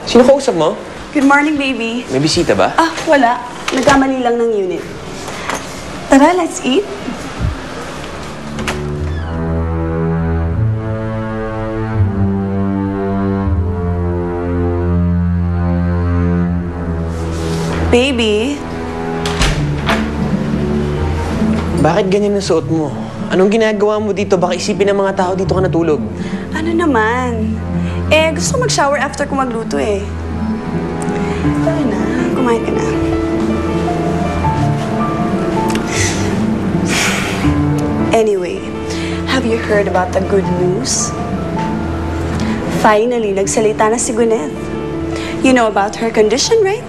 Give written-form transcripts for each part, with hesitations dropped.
Sino kausap mo? Good morning, baby. May bisita ba? Ah, wala. Nagkamali lang ng unit. Tara, let's eat. Baby, Bakit ganyan ang suot mo? Anong ginagawa mo dito? Baka isipin ng mga tao dito ka natulog. ano naman? Gusto ko mag-shower after ko magluto eh. Tara na, kumain ka na. Anyway, have you heard about the good news? Finally, nagsalita na si Gwyneth. You know about her condition, right?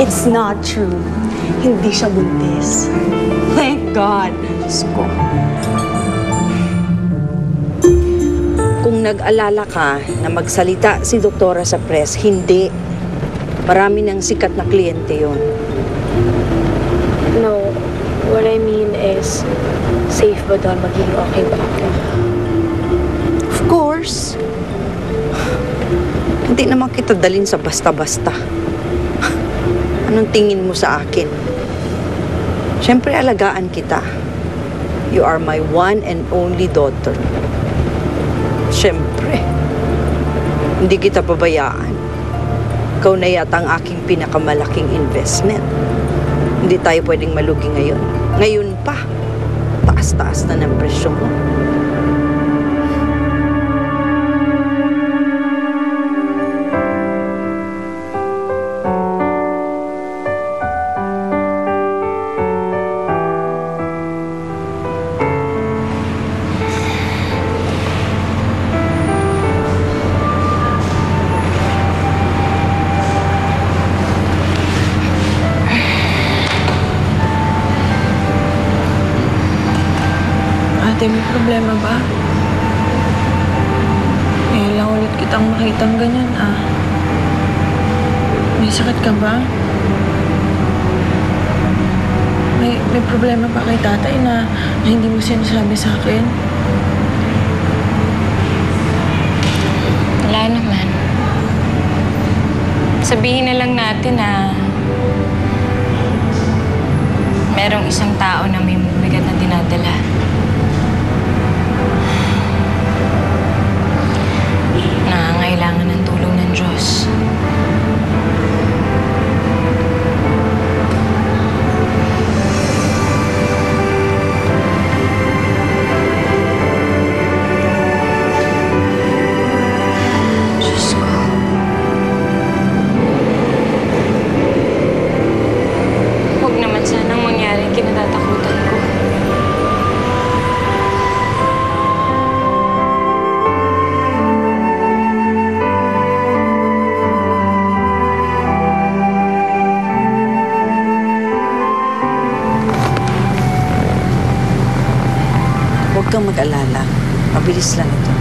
It's not true. Hindi siya buntis. Thank God. Diyos ko. Kung nag-alala ka na magsalita si doktora sa press, hindi. Marami ng sikat na kliyente yon. No, what I mean is, safe ba doon? Magiging okay ba ako? Of course. Hindi naman kita dalhin sa basta-basta. Anong tingin mo sa akin? Siyempre, alagaan kita. You are my one and only daughter. Siyempre, hindi kita pabayaan. Ikaw na yata ang aking pinakamalaking investment. Hindi tayo pwedeng malugi ngayon. Ngayon pa, taas-taas na ng presyo mo. Ate, may problema ba? Ngayon lang ulit kitang makitang ganyan, ah. May sakit ka ba? May problema pa kay tatay na hindi mo sinasabi sa akin? Wala naman. Sabihin na lang natin na merong isang tao na may bigat na dinadala. Nangangailangan ng tulong ng Diyos. Diyos ko. Huwag naman sanang mangyari ang kinatatakutan ko. Huwag kang mag-alala. Mabilis lang ito.